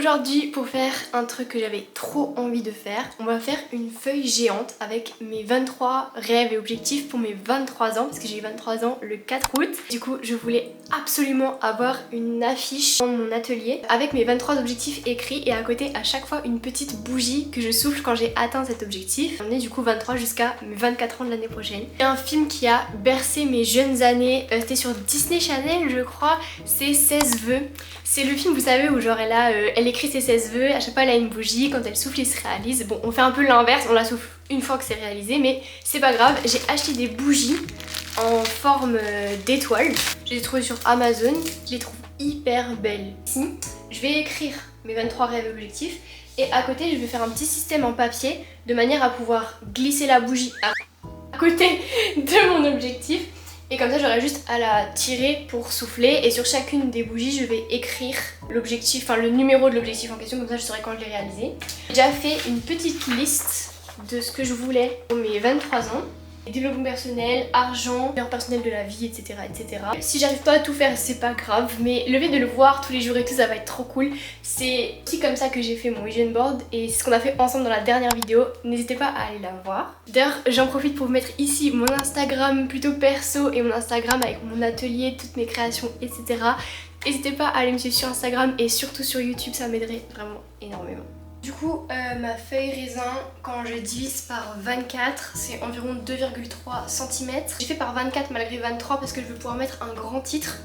aujourd'hui, pour faire un truc que j'avais trop envie de faire, on va faire une feuille géante avec mes 23 rêves et objectifs pour mes 23 ans, parce que j'ai eu 23 ans le 4 août. Du coup, je voulais absolument avoir une affiche dans mon atelier avec mes 23 objectifs écrits et à côté à chaque fois une petite bougie que je souffle quand j'ai atteint cet objectif. On est du coup 23 jusqu'à mes 24 ans de l'année prochaine. C'est un film qui a bercé mes jeunes années, c'était sur Disney Channel je crois, c'est 16 vœux. C'est le film, vous savez, où genre elle écrit ses 16 vœux, à chaque fois elle a une bougie, quand elle souffle il se réalise. Bon, on fait un peu l'inverse, on la souffle une fois que c'est réalisé, mais c'est pas grave. J'ai acheté des bougies en forme d'étoile. Je les ai trouvées sur Amazon, je les trouve hyper belles. Ici, je vais écrire mes 23 rêves et objectifs et à côté je vais faire un petit système en papier de manière à pouvoir glisser la bougie à côté de mon objectif. Et comme ça j'aurai juste à la tirer pour souffler et sur chacune des bougies je vais écrire l'objectif, enfin le numéro de l'objectif en question, comme ça je saurai quand je l'ai réalisé. J'ai déjà fait une petite liste de ce que je voulais pour mes 23 ans. Développement personnel, argent, meilleur personnel de la vie, etc. etc. Si j'arrive pas à tout faire c'est pas grave, mais le fait de le voir tous les jours et tout ça va être trop cool. C'est aussi comme ça que j'ai fait mon vision board et c'est ce qu'on a fait ensemble dans la dernière vidéo. N'hésitez pas à aller la voir. D'ailleurs j'en profite pour vous mettre ici mon Instagram plutôt perso et mon Instagram avec mon atelier, toutes mes créations, etc. N'hésitez pas à aller me suivre sur Instagram et surtout sur YouTube, ça m'aiderait vraiment énormément. Du coup, ma feuille raisin, quand je divise par 24, c'est environ 2,3 cm. J'ai fait par 24 malgré 23 parce que je veux pouvoir mettre un grand titre.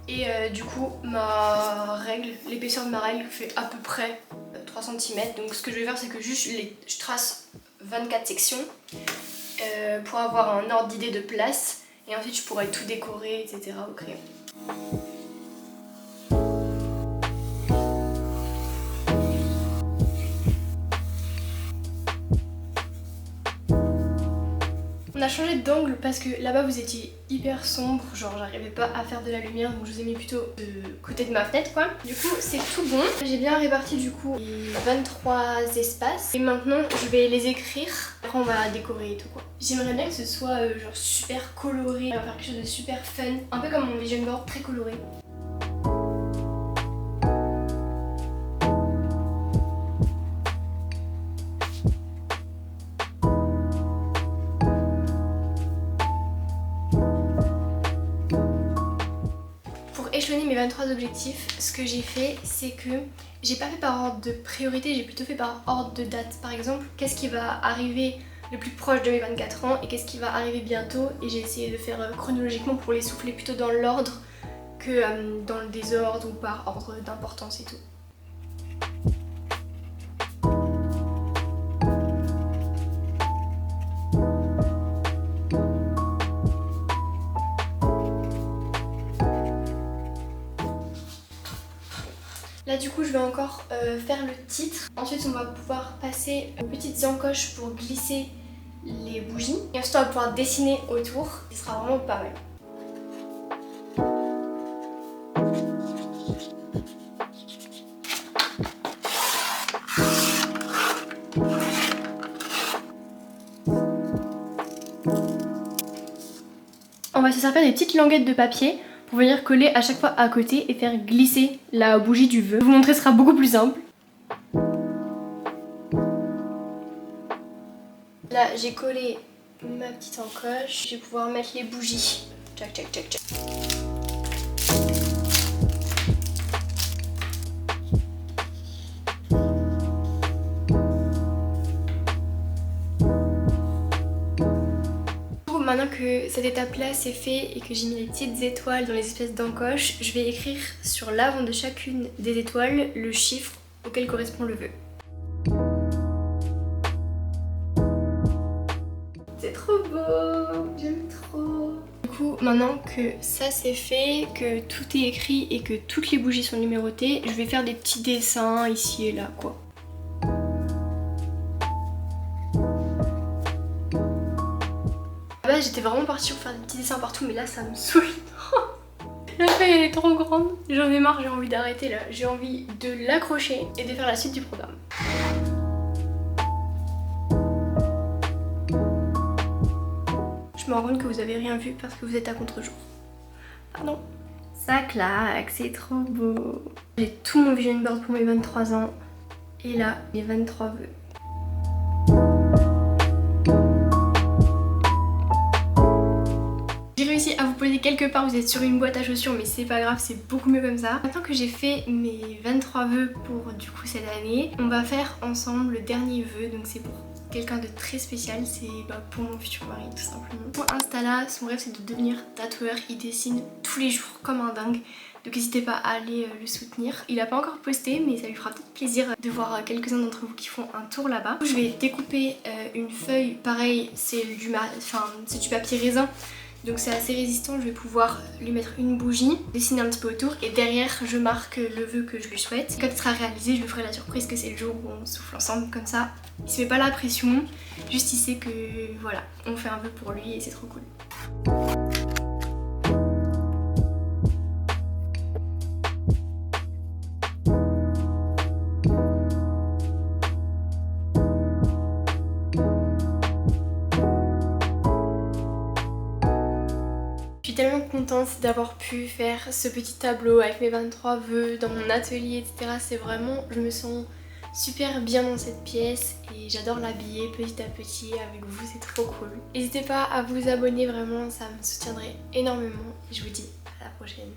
Et du coup, ma règle, l'épaisseur de ma règle fait à peu près 3 cm. Donc ce que je vais faire, c'est que juste je trace 24 sections pour avoir un ordre d'idée de place. Et ensuite, je pourrais tout décorer, etc. au crayon. On a changé d'angle parce que là-bas vous étiez hyper sombre, genre j'arrivais pas à faire de la lumière, donc je vous ai mis plutôt de côté de ma fenêtre quoi. Du coup c'est tout bon, j'ai bien réparti du coup les 23 espaces et maintenant je vais les écrire, après on va décorer et tout quoi. J'aimerais bien que ce soit genre super coloré, on va faire quelque chose de super fun, un peu comme mon vision board, très coloré. Échelonner mes 23 objectifs, ce que j'ai fait c'est que j'ai pas fait par ordre de priorité, j'ai plutôt fait par ordre de date. Par exemple, qu'est-ce qui va arriver le plus proche de mes 24 ans et qu'est-ce qui va arriver bientôt, et j'ai essayé de faire chronologiquement pour les souffler plutôt dans l'ordre que dans le désordre ou par ordre d'importance et tout. Là du coup je vais encore faire le titre. Ensuite on va pouvoir passer aux petites encoches pour glisser les bougies. Et ensuite on va pouvoir dessiner autour. Ce sera vraiment pas mal. On va se servir des petites languettes de papier pour venir coller à chaque fois à côté et faire glisser la bougie du vœu. Vous montrer, ce sera beaucoup plus simple. Là j'ai collé ma petite encoche, je vais pouvoir mettre les bougies. Tchac tchac tchac tchac. Maintenant que cette étape là c'est fait et que j'ai mis les petites étoiles dans les espèces d'encoches, je vais écrire sur l'avant de chacune des étoiles le chiffre auquel correspond le vœu. C'est trop beau, j'aime trop. Du coup maintenant que ça c'est fait, que tout est écrit et que toutes les bougies sont numérotées, je vais faire des petits dessins ici et là quoi. J'étais vraiment partie pour faire des petits dessins partout, mais là ça me saoule. La feuille elle est trop grande, j'en ai marre, j'ai envie d'arrêter là. J'ai envie de l'accrocher et de faire la suite du programme. Je me rends compte que vous avez rien vu parce que vous êtes à contre-jour. Pardon. Ça claque, c'est trop beau. J'ai tout mon vision board pour mes 23 ans. Et là, mes 23 vœux. J'ai réussi à vous poser quelque part, vous êtes sur une boîte à chaussures, mais c'est pas grave, c'est beaucoup mieux comme ça. Maintenant que j'ai fait mes 23 vœux pour du coup cette année, on va faire ensemble le dernier vœu, donc c'est pour quelqu'un de très spécial, c'est pour mon futur mari tout simplement. Pour Installa, son rêve c'est de devenir tatoueur, il dessine tous les jours comme un dingue. Donc n'hésitez pas à aller le soutenir. Il a pas encore posté mais ça lui fera peut-être plaisir de voir quelques-uns d'entre vous qui font un tour là-bas. Je vais découper une feuille, pareil c'est du papier raisin. Donc c'est assez résistant, je vais pouvoir lui mettre une bougie, dessiner un petit peu autour et derrière je marque le vœu que je lui souhaite. Quand il sera réalisé, je lui ferai la surprise que c'est le jour où on souffle ensemble comme ça. Il se met pas la pression, juste il sait que voilà, on fait un vœu pour lui et c'est trop cool. Je suis tellement contente d'avoir pu faire ce petit tableau avec mes 23 vœux dans mon atelier, etc. C'est vraiment, je me sens super bien dans cette pièce et j'adore l'habiller petit à petit avec vous, c'est trop cool. N'hésitez pas à vous abonner, vraiment ça me soutiendrait énormément et je vous dis à la prochaine.